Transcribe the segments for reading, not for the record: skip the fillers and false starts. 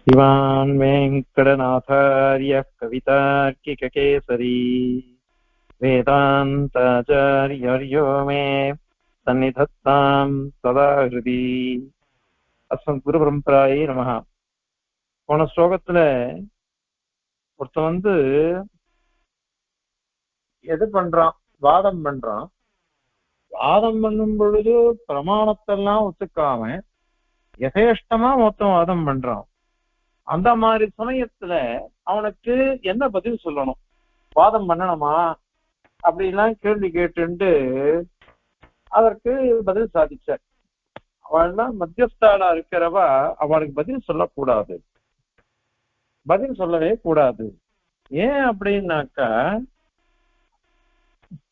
इवान् वेङ्कटनाथार्यः कवितार्किककेसरी वेदान्ताचार्यर्यो मे सन्निधत्तां सदा हृदि अस्मत् குருபரம்பராயே நமஹ. போன ஸ்லோகத்துல ஒருத்தன் எது பண்றான், வாதம் பண்றான். வாதம் பண்ணும் பொழுது பிரமாணத்தெல்லாம் ஒத்துக்காம யதேஷ்டமா மொத்தம் வாதம் பண்றான். அந்த மாதிரி சமயத்துல அவனுக்கு என்ன பதில் சொல்லணும், வாதம் பண்ணணுமா அப்படின்லாம் கேள்வி கேட்டு அதற்கு பதில் சாதிச்சார். அவள்லாம் மத்தியஸ்தாளா இருக்கிறவா அவளுக்கு பதில் சொல்லக்கூடாது, பதில் சொல்லவே கூடாது. ஏன் அப்படின்னாக்கா,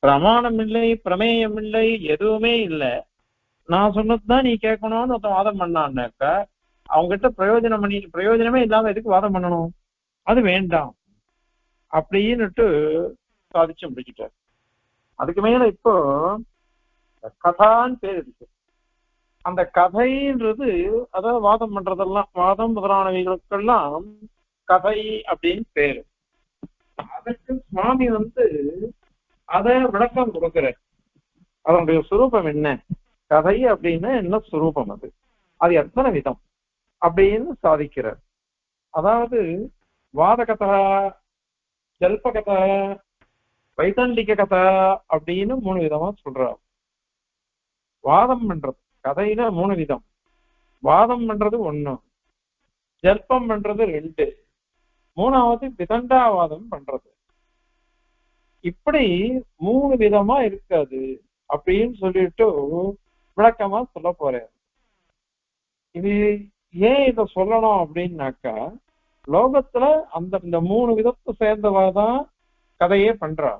பிரமாணம் இல்லை, பிரமேயம் இல்லை, எதுவுமே இல்லை, நான் சொன்னதுதான் நீ கேட்கணும்னு ஒருத்தன் வாதம் பண்ணான்னாக்கா அவங்ககிட்ட பிரயோஜனமே இல்லாம எதுக்கு வாதம் பண்ணணும், அது வேண்டாம் அப்படின்னுட்டு சாதிச்சு முடிச்சுட்டார். அதுக்கு மேல இப்போ கதான்னு பேர் இருக்கு. அந்த கதைன்றது அதாவது வாதம் பண்றதெல்லாம், வாதம் முதலானவைகளுக்கெல்லாம் கதை அப்படின்னு பேரு. அதற்கு சுவாமி அத விளக்கம் கொடுக்கிறார். அதனுடைய சுரூபம் என்ன, கதை அப்படின்னா என்ன சுரூபம், அது அது எத்தனை விதம் அப்படின்னு சாதிக்கிறார். அதாவது வாத கதா, ஜல்ப கதா, வைதண்டிக கதா அப்படின்னு 3 விதமா சொல்றார். வாதம் பண்றது கதையில 3 விதம். வாதம் பண்றது 1, ஜல்பம் பண்றது 2, 3வது விதண்டாவாதம் பண்றது. இப்படி 3 விதமா இருக்காது அப்படின்னு சொல்லிட்டு விளக்கமா சொல்ல போறேன். இது ஏன் இத சொல்லணும் அப்படின்னாக்கா, லோகத்துல இந்த 3 விதத்தை சேர்ந்தவாதான் கதையே பண்றா,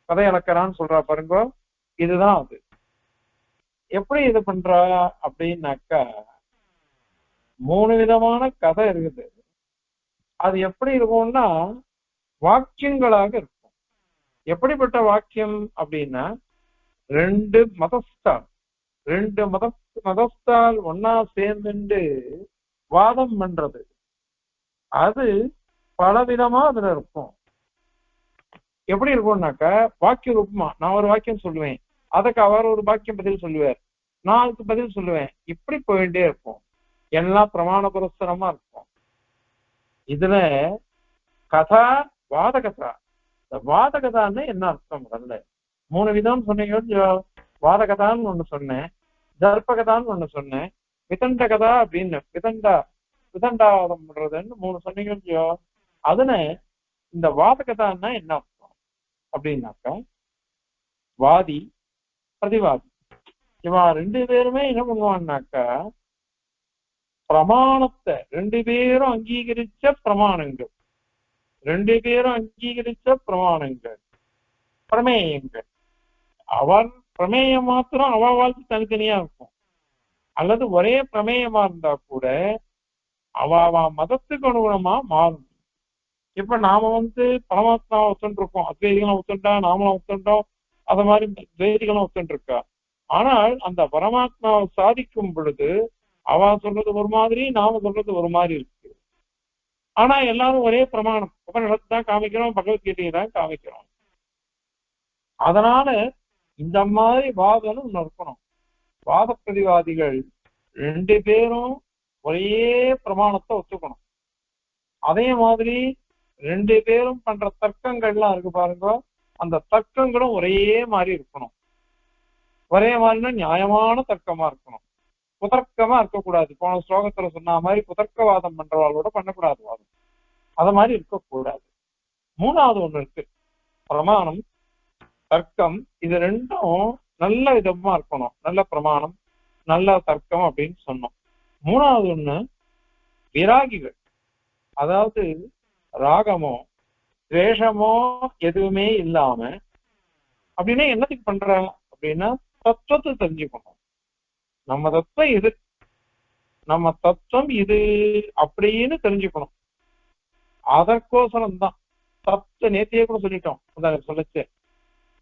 கதை அளக்கிறான்னு சொல்றா பாருங்க. இதுதான் அது. எப்படி இது பண்றா அப்படின்னாக்கா, 3 விதமான கதை இருக்குது. அது எப்படி இருக்கும்னா வாக்கியங்களாக இருக்கும். எப்படிப்பட்ட வாக்கியம் அப்படின்னா, 2 மதஸ்தால் ஒன்னா சேர்ந்துட்டு வாதம் பண்றது, அது பலவிதமா அதுல இருக்கும். எப்படி இருக்கும்னாக்கா, வாக்கிய ரூபமா நான் ஒரு வாக்கியம் சொல்லுவேன், அதுக்கு அவர் ஒரு வாக்கியம் பதில் சொல்லுவார், நான் அதுக்கு பதில் சொல்லுவேன், இப்படி போயிட்டே இருக்கும். எல்லாம் பிரமாண புரஸ்தரமா இருக்கும். இதுல கதா, வாத கதா. இந்த வாத கதான்னு என்ன அர்த்தம், முதல்ல 3 விதம் சொன்னீங்க. வாத கதான்னு ஒண்ணு சொன்னேன், ஜல்பகதான்னு ஒண்ணு சொன்னேன், விதண்ட கதா அப்படின்னு விதண்டாவாதம் பண்றதுன்னு 3 சொன்னீங்க. அதுல இந்த வாத கதான்னா என்ன அர்த்தம் அப்படின்னாக்கா, வாதி பிரதிவாதி இவன் 2 பேருமே என்ன பண்ணுவான்னாக்கா, பிரமாணத்தை 2 பேரும் அங்கீகரிச்ச பிரமாணங்கள், 2 பேரும் அங்கீகரிச்ச பிரமாணங்கள், பிரமேயங்கள். அவன் பிரமேயம் மாத்திரம் அவ வாழ்க்கை தனித்தனியா இருக்கும், அல்லது ஒரே பிரமேயமா இருந்தா கூட அவ மதத்துக்கு அனுகுணமா மாறும். இப்ப நாம பரமாத்மாவை ஒத்துருக்கோம், அத்வைதிகளும் ஒத்துண்டா, நாமளும் ஒத்துண்டோம், அது மாதிரி துவைதிகளும் ஒத்துட்டு இருக்கா. ஆனால் அந்த பரமாத்மாவை சாதிக்கும் பொழுது அவ சொல்றது ஒரு மாதிரி, நாம சொல்றது ஒரு மாதிரி இருக்கு. ஆனா எல்லாரும் ஒரே பிரமாணம் உபநிடத்தை தான் காமிக்கிறோம், பகவத்கீதையை தான் காமிக்கிறோம். அதனால இந்த மாதிரி வாதம் இருக்கணும். வாத பிரதிவாதிகள் 2 பேரும் ஒரே பிரமாணத்தை ஒத்துக்கணும். அதே மாதிரி 2 பேரும் பண்ற தர்க்கங்கள்லாம் இருக்கு பாருங்க, அந்த தர்க்கங்களும் ஒரே மாதிரி இருக்கணும். ஒரே மாதிரினா நியாயமான தர்க்கமா இருக்கணும், புதர்க்கமா இருக்கக்கூடாது. போன ஸ்லோகத்துல சொன்ன மாதிரி புதர்க்கவாதம் பண்றவாளோட பண்ணக்கூடாது வாதம், அத மாதிரி இருக்கக்கூடாது. 3வது ஒண்ணு இருக்கு, பிரமாணம் தர்க்கம். இது 2ம் நல்ல விதமா இருக்கணும், நல்ல பிரமாணம் நல்ல தர்க்கம் அப்படின்னு சொன்னோம். 3வது ஒண்ணு விராகிகள், அதாவது ராகமோ துவேஷமோ எதுவுமே இல்லாம. அப்படின்னா என்னத்துக்கு பண்ற அப்படின்னா, தத்துவத்தை தெரிஞ்சுக்கணும். நம்ம தத்துவம் இது, நம்ம தத்துவம் இது அப்படின்னு தெரிஞ்சுக்கணும். அதற்கோசரம் தான் நேத்தியே கூட சொல்லிட்டோம், சொல்லச்சு.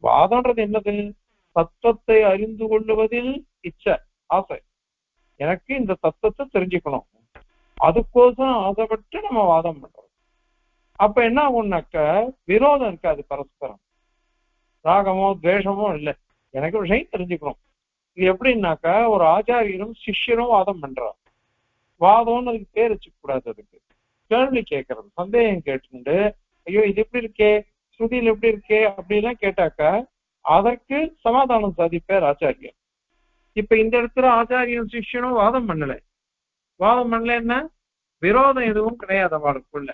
வாதம்ன்றது என்னது, தத்துவத்தை அறிந்து கொள்ளுவதில் இச்சை, ஆசை. எனக்கு இந்த தத்துவத்தை தெரிஞ்சுக்கணும், அதுக்கோசரம் ஆசைப்பட்டு நம்ம வாதம் பண்றோம். அப்ப என்ன ஆகும்னாக்க விரோதம் இருக்காது, பரஸ்பரம் ராகமோ துவேஷமோ இல்லை. எனக்கு விஷயம் தெரிஞ்சுக்கணும். இது எப்படின்னாக்கா ஒரு ஆச்சாரியரும் சிஷ்யரும் வாதம் பண்றார். வாதம்னு அதுக்கு பேர் வச்சுக்க கூடாது. அதுக்கு கேள்வி கேட்கறது, சந்தேகம் கேட்டுண்டு ஐயோ இது எப்படி இருக்கே, ஸ்ருதியில் எப்படி இருக்கே அப்படிலாம் கேட்டாக்கா அதற்கு சமாதானம் சாதிப்பார் ஆச்சாரியர். இப்ப இந்த இடத்துல ஆச்சாரியன் சிஷ்யனும் வாதம் பண்ணல. வாதம் பண்ணலன்னா விரோதம் எதுவும் கிடையாது அவளுக்குள்ள.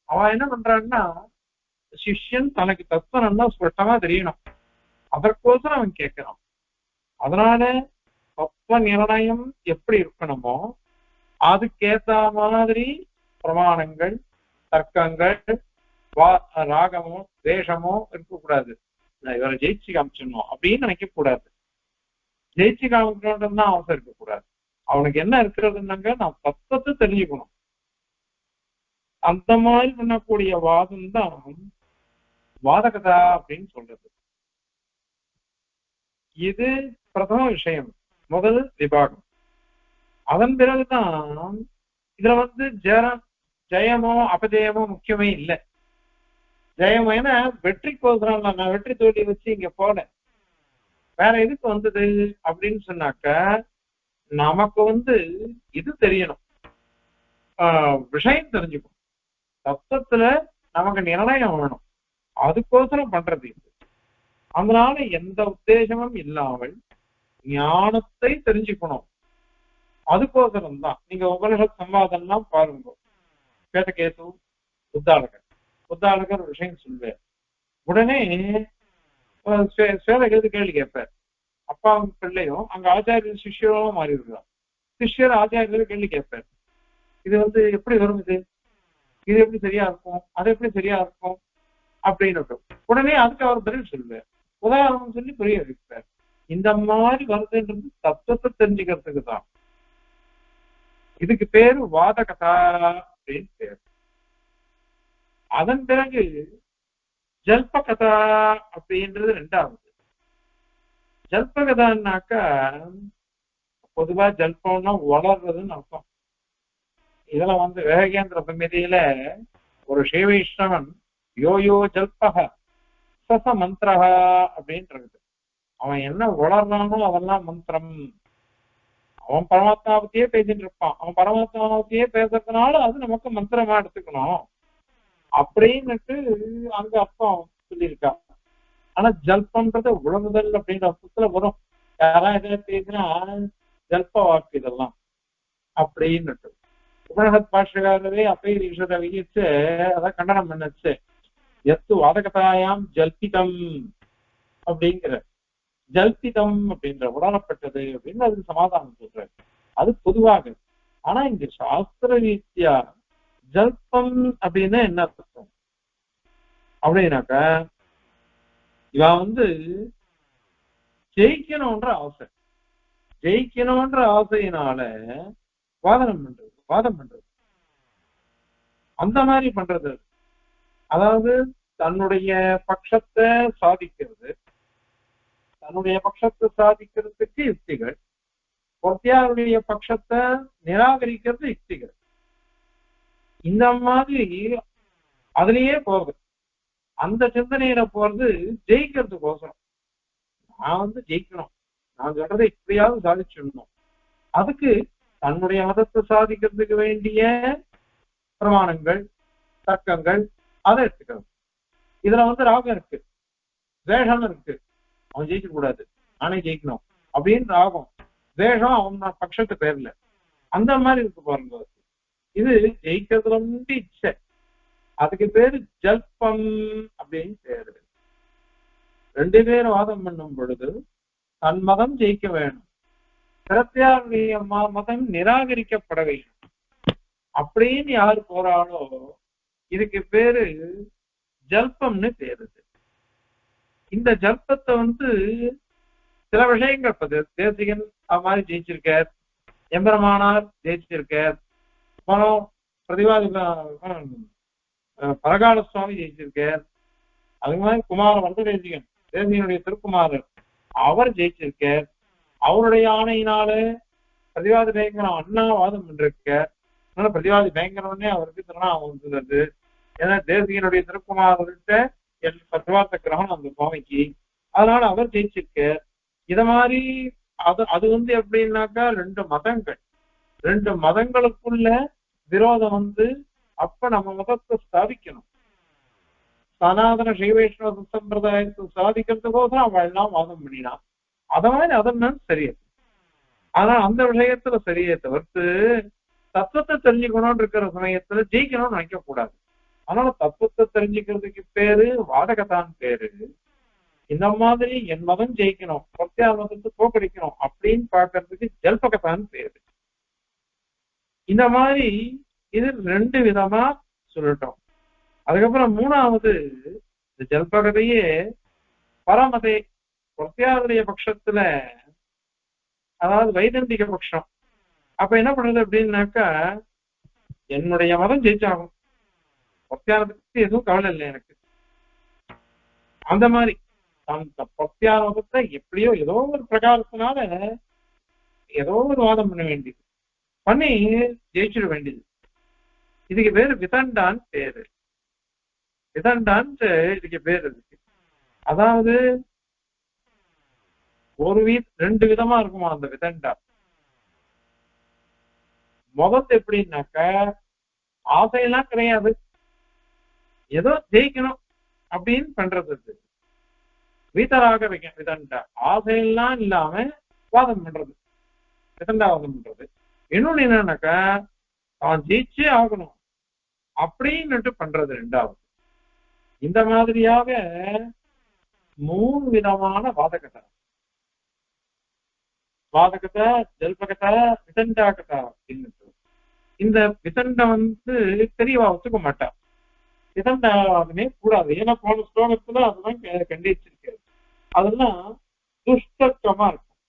அவன் என்ன பண்றான்னா, சிஷ்யன் தனக்கு தத்துவம்னா ஸ்பஷ்டமா தெரியணும், அதற்கோசரம் அவன் கேட்கிறான். அதனால தத்துவ நிர்ணயம் எப்படி இருக்கணுமோ அதுக்கேத்த மாதிரி பிரமாணங்கள், தர்க்கங்கள், ராகமோ தேசமோ இருக்கக்கூடாது. இவரை ஜெயிச்சு காமிச்சிடணும் அப்படின்னு நினைக்க கூடாது. ஜெயிச்சு காமிக்கணும்னு தான் அவசரம் இருக்கக்கூடாது. அவனுக்கு என்ன இருக்கிறதுனாங்க, நான் தத்துவத்தை தெரிஞ்சுக்கணும். அந்த மாதிரி பண்ணக்கூடிய வாதம் தான் வாதகதா அப்படின்னு சொல்றது. இது பிரதம விஷயம், முதல் விபாகம். அதன் பிறகுதான் இதுல ஜெயமோ அபஜயமோ முக்கியமே இல்லை. ஜெயம் ஏன்னா வெற்றிக்கோசரம் நான் வெற்றி தோல்வி வச்சு இங்க போல வேற எதுக்கு வந்தது அப்படின்னு சொன்னாக்க, நமக்கு இது தெரியணும், விஷயம் தெரிஞ்சுக்கணும், தத்துவத்துல நமக்கு நிர்ணயம் வேணும், அதுக்கோசரம் பண்றது இது. அதனால எந்த உத்தேசமும் இல்லாமல் ஞானத்தை தெரிஞ்சுக்கணும், அதுக்கோசரம் தான். நீங்க உபனிஷத் சம்வாதம்லாம் பாருங்க. கேட்டகேது புத்தாளகர் ஒரு விஷயம் சொல்வார். உடனே சேதகேது கேள்வி கேட்பார். அப்பாவும் பிள்ளையும் அங்க ஆச்சாரியர் சிஷ்யரும் மாறி இருக்கிறார். சிஷ்யர் ஆச்சாரியர் கேள்வி கேட்பார். இது எப்படி வரும், இது எப்படி சரியா இருக்கும், அது எப்படி சரியா இருக்கும் அப்படின்னு. உடனே அதுக்கு அவர் பதில் சொல்லுவார், உதாரணம் சொல்லி புரிய வைப்பார். இந்த மாதிரி வருதுன்றது தத்துவத்தை தெரிஞ்சுக்கிறதுக்கு தான். இதுக்கு பேரு வாதகதா அப்படின்னு பேர். அதன் பிறகு ஜல்பகதா அப்படின்றது ரெண்டாவது. ஜல்பகதான்னாக்கா பொதுவா ஜல்பம்னா வளர்றதுன்னு அர்த்தம். இதுல வேகேந்திர சமிதியில ஒரு ஸ்ரீவைஷ்ணவன் யோயோ ஜல்பக சச மந்திரஹா அப்படின்றது. அவன் என்ன வளர்றானோ அதெல்லாம் மந்திரம். அவன் பரமாத்மாவை பத்தியே பேசிட்டு இருப்பான். அவன் பரமாத்மாவை பத்தியே பேசுறதுனால அது நமக்கு மந்திரமா எடுத்துக்கணும் அப்படின்னுட்டு அங்க அர்த்தம் சொல்லியிருக்கா. ஆனா ஜல்பம்ன்றது உழவுதல் அப்படின்ற அர்த்தத்துல வரும். யாராவது எதாவது பேசினா ஜல்ப வாக்கு இதெல்லாம் அப்படின்னுட்டு உபனிஷத் பாஷ்யக்காரரே அப்பைரீஷத்தை விகிச்சு அதான் கண்டனம் பண்ணச்சு. எத்து வாதகதாயாம் ஜல்பிதம் அப்படிங்கிற, ஜல்பிதம் அப்படின்ற உடனப்பட்டது அப்படின்னு அதுக்கு சமாதானம் சொல்றாரு. அது பொதுவாக. ஆனா இங்க சாஸ்திர ரீதியா ஜல்பம் அப்படின்னா என்ன அர்த்தம் அப்படின்னாக்கா, இவன் ஜெயிக்கணும்ன்ற ஆசை, ஜெயிக்கணும்ன்ற ஆசையினால வாதம் பண்றது அந்த மாதிரி பண்றது. அதாவது தன்னுடைய பட்சத்தை சாதிக்கிறது, தன்னுடைய பட்சத்தை சாதிக்கிறதுக்கு யுக்திகள், ஒருத்தியாருடைய பட்சத்தை நிராகரிக்கிறது யுக்திகள். இந்த மாதிரி அதுலயே போகுது. அந்த சிந்தனையில போறது ஜெயிக்கிறதுக்கோசரம். நான் ஜெயிக்கணும், நான் சொல்றதை இப்படியாவது சாதிச்சிடணும். அதுக்கு தன்னுடைய மதத்தை சாதிக்கிறதுக்கு வேண்டிய பிரமாணங்கள், தர்க்கங்கள் அதை எடுத்துக்கிறது. இதுல ராகம் இருக்கு, வேஷம் இருக்கு. அவன் ஜெயிக்க கூடாது, நானே ஜெயிக்கணும் அப்படின்னு ராகம், வேஷம் அவன் பட்சத்து பேர்ல அந்த மாதிரி இருக்கு பாருங்க. இது ஜெயிக்கிறதுல இச்சை, அதுக்கு பேரு ஜல்பம் அப்படின்னு பேரு. ரெண்டு பேரும் வாதம் பண்ணும் பொழுது தன் மதம் ஜெயிக்க வேணும், பிரத்யாருடைய மதம் நிராகரிக்கப்பட வேண்டும் அப்படின்னு யாரு போறாளோ இதுக்கு பேரு ஜல்பம்னு பேருது. இந்த ஜல்பத்தை சில விஷயங்கள் தேசிகன் அது மாதிரி ஜெயிச்சிருக்கார், எம்பெருமானார் ஜெயிச்சிருக்கார், அப்புறம் பிரதிவாதி பரகால சுவாமி ஜெயிச்சிருக்கார், அது மாதிரி குமார வரததேசிகன் தேசிகனுடைய திருக்குமாரர் அவர் ஜெயிச்சிருக்கார். அவருடைய ஆணையினால பிரதிவாத அண்ணா வாதம் பண்ணிருக்கார். அதனால பிரதிவாதி பயங்கரம்னே அவருக்கு திருநாமம் வந்தது. ஏன்னா தேசிகனுடைய திருக்குமாரர்கிட்ட பத்வார்த்த கிரகணம் அந்த சுவாமிக்கு, அதனால அவர் ஜெயிச்சிருக்க. இத மாதிரி அது எப்படின்னாக்கா ரெண்டு மதங்களுக்குள்ள விரோதம் அப்ப நம்ம மதத்தை ஸ்தாபிக்கணும். சனாதன சைவைஷ்ணவ சம்பிரதாயத்தை சாதிக்கிறதுக்கோசம் அவள் எல்லாம் வாதம் பண்ணினான். அத மாதிரி அதெல்லாம் சரியே. ஆனா அந்த விஷயத்துல சரியே தவிர்த்து தத்துவத்தை தெரிஞ்சுக்கணும்னு இருக்கிற சமயத்துல ஜெயிக்கணும்னு நினைக்க கூடாது. அதனால தத்துவத்தை தெரிஞ்சுக்கிறதுக்கு பேரு வாதகத்தான் பேரு. இந்த மாதிரி என் மதம் ஜெயிக்கணும், பிரத்யார் மதத்தை தோக்கடிக்கணும் அப்படின்னு பாக்குறதுக்கு ஜல்பகத்தான் பேரு. இந்த மாதிரி இது ரெண்டு விதமா சொல்லட்டும். அதுக்கப்புறம் மூணாவது இந்த ஜல்பகதையே பரமதை பிரத்யாருடைய பட்சத்துல, அதாவது வைதந்திக பட்சம். அப்ப என்ன பண்றது அப்படின்னாக்கா, என்னுடைய மதம் ஜெயிச்சாகும், பிரத்யாரத்தை பத்தி எதுவும் கவலை இல்லை எனக்கு. அந்த மாதிரி அந்த பிரத்யார மதத்தை எப்படியோ ஏதோ ஒரு பிரகாரத்தினால ஏதோ ஒரு வாதம் பண்ண வேண்டியது, பண்ணி ஜெயிச்சிட வேண்டியது. இதுக்கு பேரு விதண்டான் பேரு. விதண்டான் இதுக்கு பேர் இருக்கு. அதாவது ரெண்டு விதமா இருக்குமா அந்த விதண்டா. முதல் எப்படின்னாக்க ஆசையெல்லாம் கிடையாது, ஏதோ ஜெயிக்கணும் அப்படின்னு பண்றது. வீத்தராக விதண்டா ஆசையெல்லாம் இல்லாம வாதம் பண்றது, விதண்டாவாதம் பண்றது. இன்னொன்னு என்னன்னாக்கா அவன் ஜெயிச்சே ஆகணும் அப்படின்னுட்டு பண்றது ரெண்டாவது. இந்த மாதிரியாக மூணு விதமான வாதகத்தை, ஜல்பகத்தை, விதண்டாகதா அப்படின்னு. இந்த விதண்டம் தெரியவா ஒத்துக்க மாட்டா. விதண்டாவாதமே கூடாது. ஏன்னா போன ஸ்லோகத்துல அதெல்லாம் கண்டிச்சிருக்காரு. அதெல்லாம் துஷ்டர்க்கமா இருக்கும்,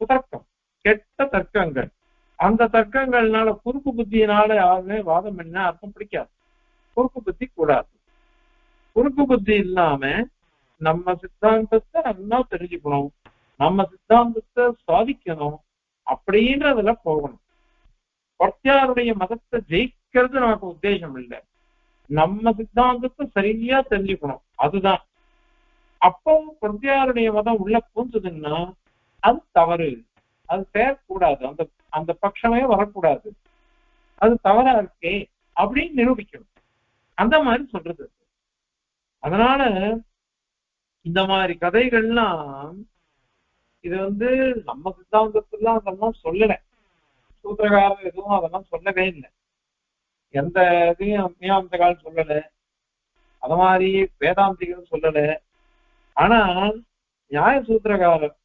சுதர்க்கம், கெட்ட தர்க்கங்கள். அந்த தர்க்கங்கள்னால குறுக்கு புத்தியினால யாருமே வாதம் பண்ணா அர்த்தம் பிடிக்காது. குறுக்கு புத்தி கூடாது. குறுக்கு புத்தி இல்லாம நம்ம சித்தாந்தத்தை நல்லா தெரிஞ்சுக்கணும், நம்ம சித்தாந்தத்தை சாதிக்கணும் அப்படின்றதுல போகணும். பிரத்யாருடைய மதத்தை ஜெயிக்கிறது நமக்கு உத்தேசம் இல்லை, நம்ம சித்தாந்தத்தை சரியா தெரிஞ்சுக்கணும், அதுதான். அப்போ பிரத்யாருடைய மதம் உள்ள பூந்துதுன்னா அது தவறு, அது சேரக்கூடாது, அந்த அந்த பட்சமே வரக்கூடாது, அது தவறா இருக்கே அப்படின்னு நிரூபிக்கணும். அந்த மாதிரி சொல்றது. அதனால இந்த மாதிரி கதைகள்லாம் இது நம்ம சித்தாந்தத்துலாம் அதெல்லாம் சொல்லல, சூத்திரகாரர் எதுவும் அதெல்லாம் சொல்லவே இல்லை. எந்த இதையும் மீமாம்சகால் சொல்லல, அது மாதிரி வேதாந்திகள் சொல்லல. ஆனா நியாய சூத்திரகாரர்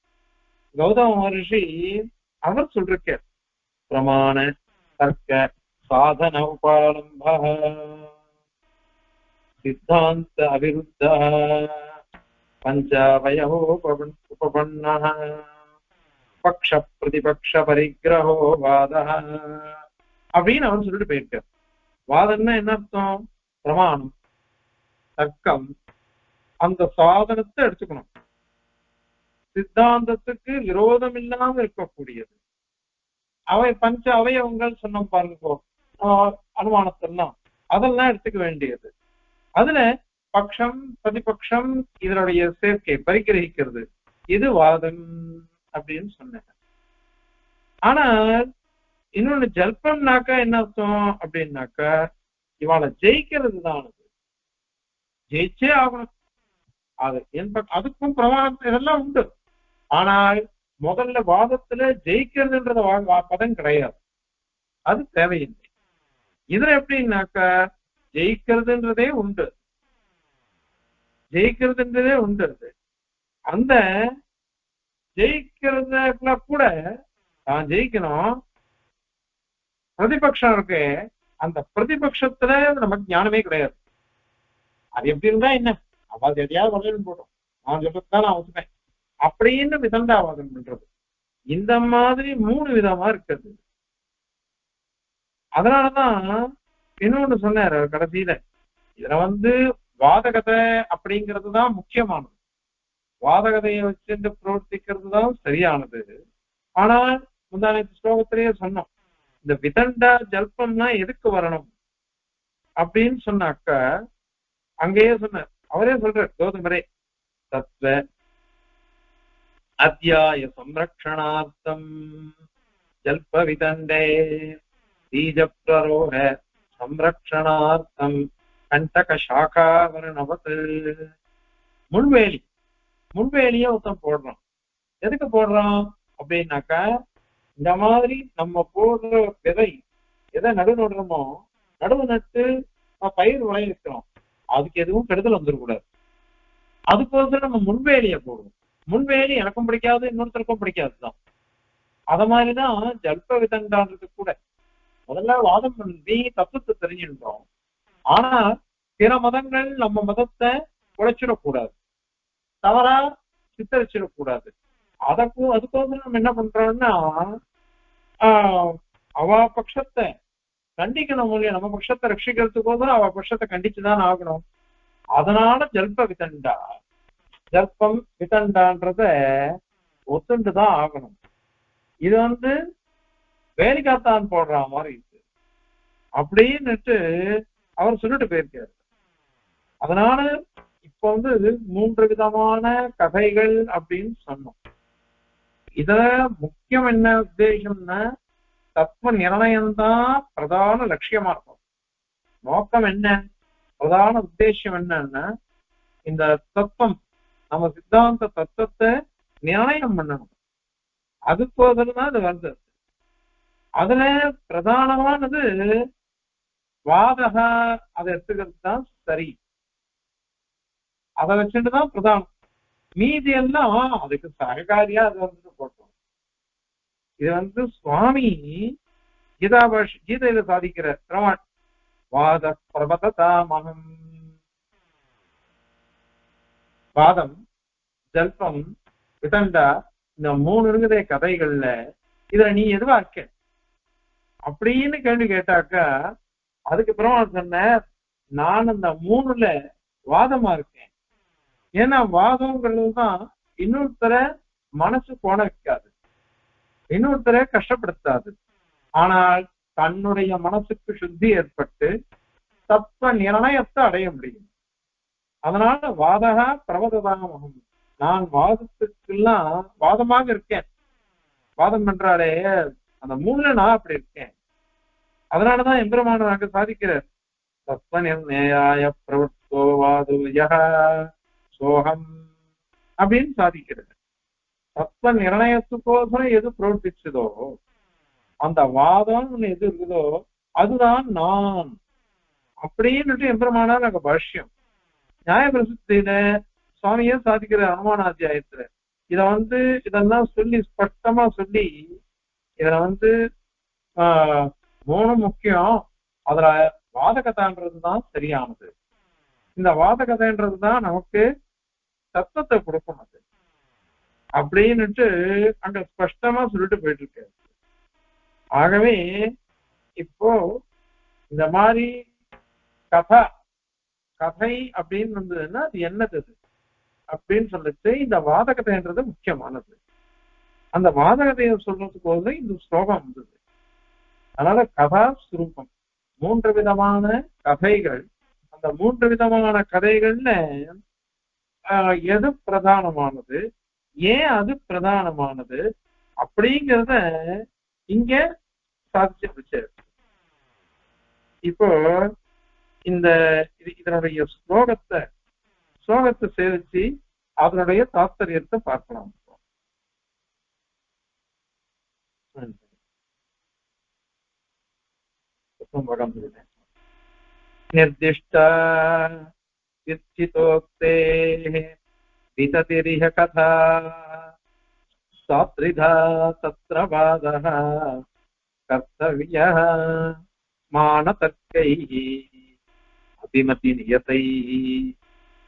கௌதம மகர்ஷி அவர் சொல்றார், பிரமாண தர்க்க சாதன உபாலம்ப சித்தாந்த அவிருத்த பஞ்சாவயோ உபபன்ன பக்ஷ பிரதிபக்ஷ பரிகிரஹோ வாத அப்படின்னு அவர் சொல்லிட்டு போயிருக்கார். வாதம்னா என்ன அர்த்தம்? பிரமாணம், தர்க்கம், அந்த சாதனத்தை எடுத்துக்கணும். சித்தாந்தத்துக்கு விரோதம் இல்லாம இருக்கக்கூடியது. பஞ்ச அவயவங்கள் சொன்னோம் பாருங்க, அனுமானத்தெல்லாம் அதெல்லாம் எடுத்துக்க வேண்டியது. அதுல பக்ஷம் பிரதிபக்ஷம் இதனுடைய சேர்க்கை பரிகிரகிக்கிறது, இது வாதம் அப்படின்னு சொன்னேன். ஆனா இன்னொன்னு ஜல்பம்னாக்கா என்ன அர்த்தம் அப்படின்னாக்கா, இவாளை ஜெயிக்கிறது தான், ஜெயிச்சே ஆகணும். அது அதுக்கும் பிரமாணம் இதெல்லாம் உண்டு. ஆனால் முதல்ல வாதத்துல ஜெயிக்கிறதுன்றது பதம் கிடையாது, அது தேவையில்லை. இதுல எப்படின்னாக்கா ஜெயிக்கிறதுன்றதே உண்டு, ஜெயிக்கிறதுன்றதே உண்டு. அந்த ஜெயிக்கிறதுல கூட நான் ஜெயிக்கணும். பிரதிபக்ஷம் இருக்கு, அந்த பிரதிபக்ஷத்துல நமக்கு ஞானமே கிடையாது. அது எப்படி இருந்தா என்ன, அவாது எதையாவது வரலன்னு போட்டோம், நான் சொல்றதுதான் நான் ஒத்துப்பேன் அப்படின்னு விதண்டாவாதம் பண்றது. இந்த மாதிரி மூணு விதமா இருக்குது. அதனாலதான் இன்னொன்னு சொன்னார் கடைசியில, இதுல வாதகதை அப்படிங்கிறது தான் முக்கியமானது, வாதகதையை வச்சு பிரவர்த்திக்கிறது தான் சரியானது. ஆனால் முந்தானத்து ஸ்லோகத்திலேயே சொன்னோம், இந்த விதண்டா ஜல்பம்னா எதுக்கு வரணும் அப்படின்னு சொன்னாக்க அங்கேயே சொன்னார், அவரே சொல்றார் கௌதமரே, தத்துவ அத்தியாய சம்ரக்ஷணார்த்தம் ஜல்ப விதண்டே பீஜ பிரரோக சம்ரக்ஷணார்த்தம் கண்டக சாகாவரணவத். முள்வேலி, முள்வேலிய ஒருத்தன் போடுறான். எதுக்கு போடுறான் அப்படின்னாக்கா, இந்த மாதிரி நம்ம போடுற விதை எதை நடுறோமோ, நடுவு நட்டு பயிர் விளைவிக்கிறோம், அதுக்கு எதுவும் கெடுதல் வந்துடக்கூடாது. அதுக்கோசரம் நம்ம முன்வேலியை போடுவோம். முன்வேலி எனக்கும் பிடிக்காது, இன்னொருத்தருக்கும் பிடிக்காதுதான். அத மாதிரிதான் ஜல்ப விதண்டான்றது கூட. முதல்ல வாதம் பண்ணி தத்துவத்தை தெரிஞ்சுட்டோம். ஆனா பிற மதங்கள் நம்ம மதத்தை உழைச்சிடக்கூடாது, தவறா சித்தரிச்சிடக்கூடாது. அதுக்கோசரம் நம்ம என்ன பண்றோம்னா, அவ பட்சத்தை கண்டிக்கணும் இல்லையா, நம்ம பட்சத்தை ரட்சிக்கிறதுக்கோசரம் அவ பட்சத்தை கண்டிச்சுதான் ஆகணும். அதனால ஜல்ப விதண்டா, ஜல்பம் விதண்டான்றத ஒத்துண்டுதான் ஆகணும். இது வேலிக்காத்தான் போடுற மாதிரி இருக்கு அப்படின்னுட்டு அவர் சொல்லிட்டு போயிருக்காரு. அதனால இப்ப மூன்று விதமான கதைகள் அப்படின்னு சொன்னோம். இத முக்கியம் என்ன உத்தேசம்னா, தத்துவ நிர்ணயம்தான் பிரதான லட்சியமா இருக்கும். நோக்கம் என்ன, பிரதான உத்தேசம் என்னன்னா, இந்த தத்துவம் நம்ம சித்தாந்த தத்துவத்தை நிர்ணயம் பண்ணணும். அதுக்கோசரம் அது வருது. அதுல பிரதானமானது வாதகா, அதை எடுத்துக்கிறது தான் சரி, அதை வச்சுட்டுதான் பிரதானம். மீதி எல்லாம் அதுக்கு சககாரியா அது போட்டோம். இது சுவாமி கீதையில சாதிக்கிற பிரமாண் வாத பிரபததாமகம். வாதம், ஜல்பம், விதண்டா, இந்த மூணு இருக்குதே கதைகள்ல, இதுல நீ எதுவா இருக்க அப்படின்னு கேள்வி கேட்டாக்கா, அதுக்கு பிரமாணம் சொன்ன, நான் அந்த மூணுல வாதமா இருக்கேன். ஏன்னா வாதம்ங்கிறதுதான் இன்னொருத்தர மனசு போன வைக்காது, இன்னொருத்தர கஷ்டப்படுத்தாது. ஆனால் தன்னுடைய மனசுக்கு சுத்தி ஏற்பட்டு தத்துவ நிர்ணயத்தை அடைய முடியும். அதனால வாதகா பிரபததாமகம், நான் வாதத்துக்கெல்லாம் வாதமாக இருக்கேன். வாதம் பண்றாலே அந்த மூணுல நான் அப்படி இருக்கேன். அதனாலதான் எம்பெருமானாக சாதிக்கிறார், தத்துவ நிர்ணயாய பிரவர்த்தோ வாதுய சோகம் அப்படின்னு சாதிக்கிறது. தத்துவ நிர்ணயத்துக்கோசரம் எது பிரவர்த்திச்சதோ, அந்த வாதம் எது இருக்குதோ அதுதான் நான் அப்படின்னுட்டு எம்பெருமானார் அங்க பாஷ்யம். நியாய பிரசித்தியில சுவாமியே சாதிக்கிற அனுமானாத்தியாயத்துல இத இதெல்லாம் சொல்லி ஸ்பஷ்டமா சொல்லி, இதுல மூணு முக்கியம். அதுல வாதகதான்றதுதான் சரியானது. இந்த வாதகதைன்றதுதான் நமக்கு தத்துவத்தை கொடுக்கும் அது அப்படின்னுட்டு அங்க ஸ்பஷ்டமா சொல்லிட்டு போயிட்டு இருக்கு. ஆகவே இப்போ இந்த மாதிரி கதை அப்படின்னு இருந்ததுன்னா அது என்னது அப்படின்னு சொல்லிட்டு, இந்த வாதகதைன்றது முக்கியமானது. அந்த வாதகதையை சொல்றதுக்கு இந்த ஸ்லோகம் வந்தது. அதனால கதா சுரூபம், மூன்று விதமான கதைகள். அந்த மூன்று விதமான கதைகள்ல எது பிரதானமானது, ஏன் அது பிரதானமானது அப்படிங்கிறத இங்க சாதிச்சு. இப்போ இதனுடைய ஸ்லோகத்தை சேவிச்சு அதனுடைய தாத்பரியத்தை பார்க்கலாம். निर्दिष्ट वित्थितोक्ते विततिरिह कथा सात्रिधा तत्र वादः कर्तव्यः मानतर्कैः अतिमतिनियतैः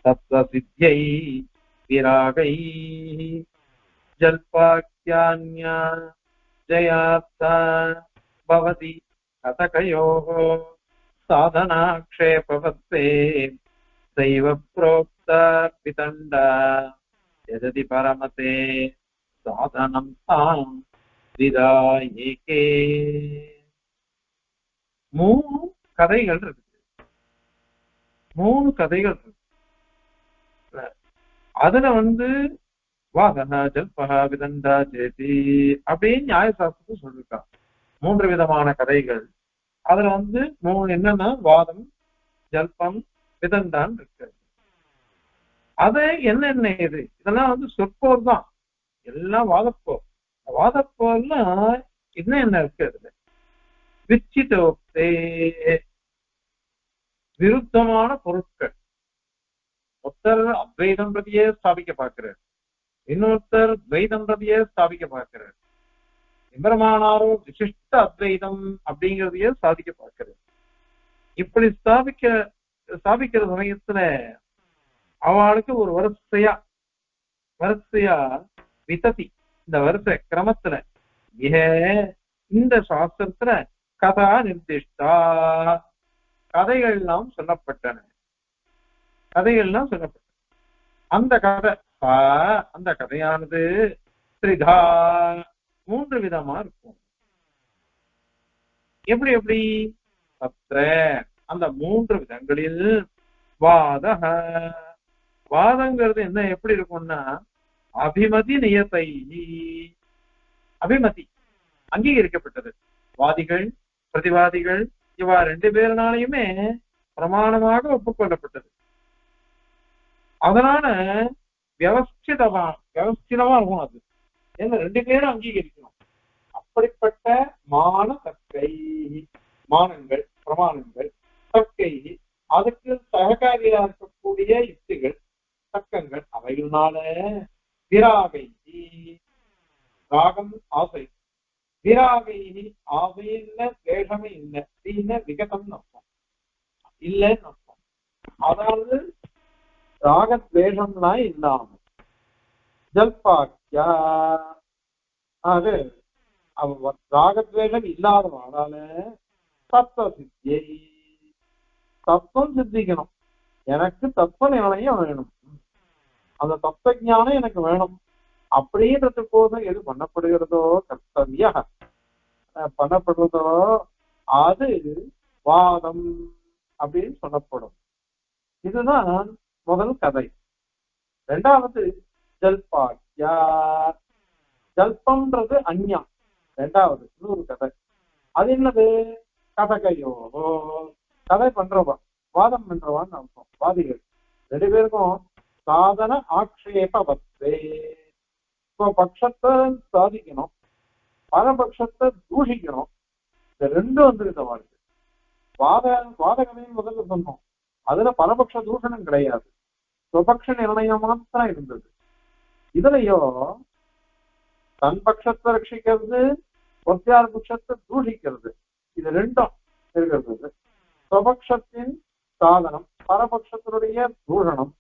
तत्त्वसिद्ध्यै विरागैः जल्पाख्यान्या जयार्था भवति कथकयोः साधनाक्षेपवत्ते दैव प्रोक्ता वितण्डा यदि परमते साधनं तां विदायिके. மூணு கதைகள் இருக்கு. மூணு கதைகள் இருக்கு. அதுல வாதனா ஜல்பகா விதண்டா ஜேதி அப்படின்னு நியாயசாஸ்திரத்தை சொல்லிருக்கான். மூன்று விதமான கதைகள். அதுல மூணு என்னன்னா வாதம், ஜல்பம், விதண்டான் இருக்கு. அது என்னென்ன இது இதெல்லாம் சொற்போர் தான், எல்லாம் வாதப்போர். வாதப்போர்லாம் என்ன இருக்கு அதுல விச்சிதோக்தே விருத்தமான பொருட்கள். ஒருத்தர் அத்வைதம் பிரதியே ஸ்தாபிக்க பார்க்கிறார், இன்னொருத்தர் துவைதம் பிரதியே ஸ்தாபிக்க பார்க்கிறார், எம்பெருமானாரோ விசிஷ்ட அத்வைதம் அப்படிங்கிறதையே சாதிக்க பார்க்கிறார். இப்படி ஸ்தாபிக்கிற சமயத்துல அவளுக்கு ஒரு வரிசையா விததி, இந்த வரிசை கிரமத்துல இந்த சாஸ்திரத்துல கதா நிர்திஷ்டா கதைகள்லாம் சொல்லப்பட்டன. அந்த கதையானது திரிதா மூன்று விதமா இருக்கும். எப்படி தத்ர அந்த மூன்று விதங்களில் வாதங்கிறது என்ன எப்படி இருக்கும்னா அபிமதி நியத்தை, அபிமதி அங்கீகரிக்கப்பட்டது. வாதிகள் பிரதிவாதிகள் இவா ரெண்டு பேருனாலையுமே பிரமாணமாக ஒப்புக்கொள்ளப்பட்டது. அதனால வியவஸ்திதமா இருக்கும். அது என்ன ரெண்டு பேரும் அங்கீகரிக்கணும். அப்படிப்பட்ட மானங்கள் பிரமாணங்கள் தற்கை, அதுக்கு சககாரியா இருக்கக்கூடிய யுக்திகள் தர்க்கங்கள், அவைகளால விராகை ராகம் ஆசை, விராகை ஆசை இல்ல வேஷமே இல்லை, தீன விகதம் அர்த்தம் இல்லைன்னு அர்த்தம். அதாவது ராகத்வேஷம்லாம் இல்லாம ஜல்பாக்கியா அது ராகத்வேஷம் இல்லாதவானால தத்துவ சித்தியை, தத்துவம் சித்திக்கணும். எனக்கு தத்துவ நிலையம் வேணும், அந்த தத்துவ ஞானம் எனக்கு வேணும் அப்படின்றதுக்கோசம் எது பண்ணப்படுகிறதோ கர்த்தவிய பண்ணப்படுறதோ அது வாதம் அப்படின்னு சொல்லப்படும். இதுதான் முதல் கதை. ரெண்டாவது ஜல்பாக்கியா, ஜல்பம்ன்றது அந்நியம். ரெண்டாவது இன்னொரு கதை. அது என்னது கதகையோ, கதை பண்றவா வாதம் பண்றவான்னு அர்த்தம். வாதிகள் ரெண்டு பேருக்கும் சாதன ஆக்ஷேபவத்தே, இப்போ பட்சத்தை சாதிக்கணும், பரபட்சத்தை தூஷிக்கணும். இந்த ரெண்டும் வந்துருக்க வாழ்க்கை. வாதகதையும் முதல்ல சொன்னோம், அதுல பரபட்ச தூஷணம் கிடையாது, சுபக்ஷ நிர்ணயம் மாத்திரம் இருந்தது. இதுலயோ தன் பட்சத்தை ரட்சிக்கிறது, ஒத்தியார் பட்சத்தை தூஷிக்கிறது, இது ரெண்டும் இருக்கிறது. சுபக்ஷத்தின் சாதனம், பரபட்சத்தினுடைய தூஷணம்,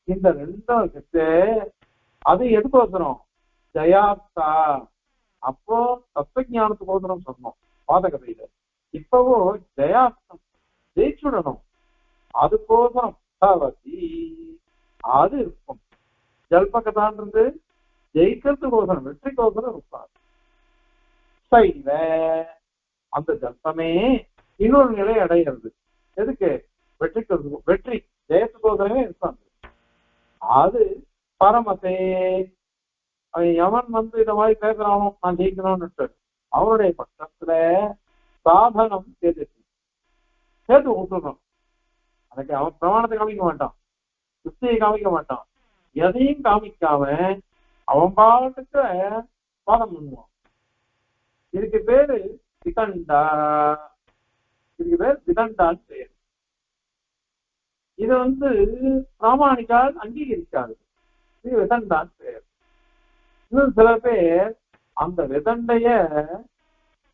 இந்த ரெண்டும் இருக்கு. அது எதுக்கோசரம் ஜயாத்தா, அப்போ தத்துவஞானத்துக்கோசரம் சொன்னோம் வாதகதையில. இப்பவோ ஜயாத்தம் ஜெயிச்சுடணும், அதுக்கோசரம் அது இருக்கும். ஜல்பகதான்றது ஜெயிக்கிறதுக்கோசரம் வெற்றிக்கோசரம் இருப்பார். சைவ அந்த ஜல்பமே இன்னொரு நிலை அடைகிறது. எதுக்கு? வெற்றி ஜெயத்துக்கோசரமே இருப்பாங்க. அது பரமத்தே, எவன் இந்த மாதிரி பேசுறானோ நான் ஜெயிக்கணும்னு அவனுடைய பட்சத்துல சாதனம் சேர்த்து விட்டுறணும். அதுக்கு அவன் பிரமாணத்தை காமிக்க மாட்டான், யுக்தியை காமிக்க மாட்டான், எதையும் காமிக்காம அவன் பாட்டுக்கு வாதம் பண்ணுவான். இதுக்கு பேரு விதண்டா, இதுக்கு பேர் விதண்டான்னு பேரு. இது பிராமணிக்கால் அங்கீகரிக்காது, இது விதண்டான்னு பேர். இன்னும் சில பேர் அந்த விதண்டைய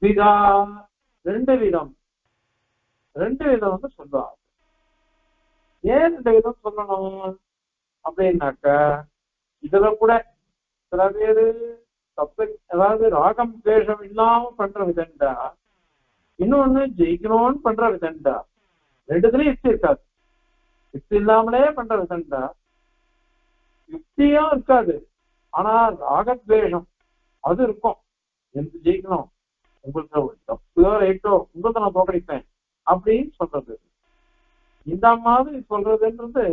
விதா ரெண்டு விதம் சொல்லுவாங்க. ஏன் ரெண்டு விதம் சொல்லணும் அப்படின்னாக்க, இதுல கூட சில பேரு அதாவது ராகம் துவேஷம் இல்லாம பண்ற விதண்டா, இன்னொன்னு ஜெயிக்கணும்னு பண்ற விதண்டா. ரெண்டுத்துலயும் யுக்தி இருக்காது. யுக்தி இல்லாமலே பண்ற விதண்டா, யுக்தியும் இருக்காது, ஆனா ராகத்வேஷம் அது இருக்கும். எனக்கு ஜெயிக்கணும், உங்களுக்கு தப்போ ரைட்டோ உங்களுக்கு நான் தோக்கடிப்பேன் அப்படின்னு சொல்றது. இந்த மாதிரி சொல்றதுன்றது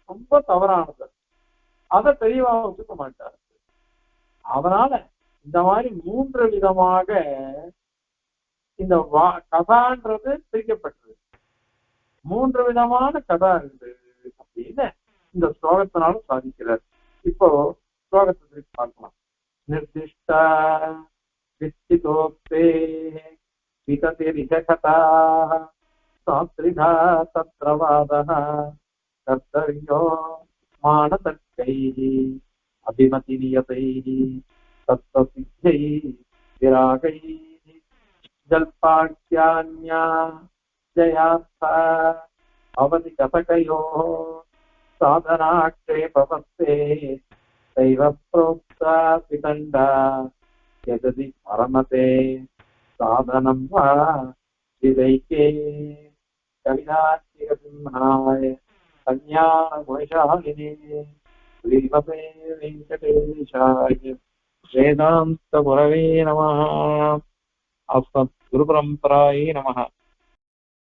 ரொம்ப தவறானது. அதை தெளிவா ஒத்துக்க மாட்டார். அதனால இந்த மாதிரி 3 விதமாக இந்த கதான்றது பிரிக்கப்பட்டது. 3 விதமான கதா இருக்கு அப்படின்னு இந்த ஸ்லோகத்தினால சாதிக்கிறார். இப்போ ஸ்லோகத்தை திருப்பி பார்க்கலாம். நிர்திஷ்ட விஸ்திதோக்தே விகதிரிஷகதா சாத்ரிதா தத்ரவாதः கர்த்தவ்யோ மானதர்க்கைः அபிமதிநியதைः தத்வசித்தைः விராகைः ஜல்பாக்யான்யா ஜயார்த்தா அவதி கதகயோः சாதனாக்ஷேபவஸ்தே தைவ प्रोक्ता विदण्डा यदि परमते साधनं वा विदैके कविनाशिकसिंहाय कल्याणगुणशालिने श्रीमते वेङ्कटेशाय वेदान्तगुरवे नमः। अस्मद्गुरुपरम्परायै नमः।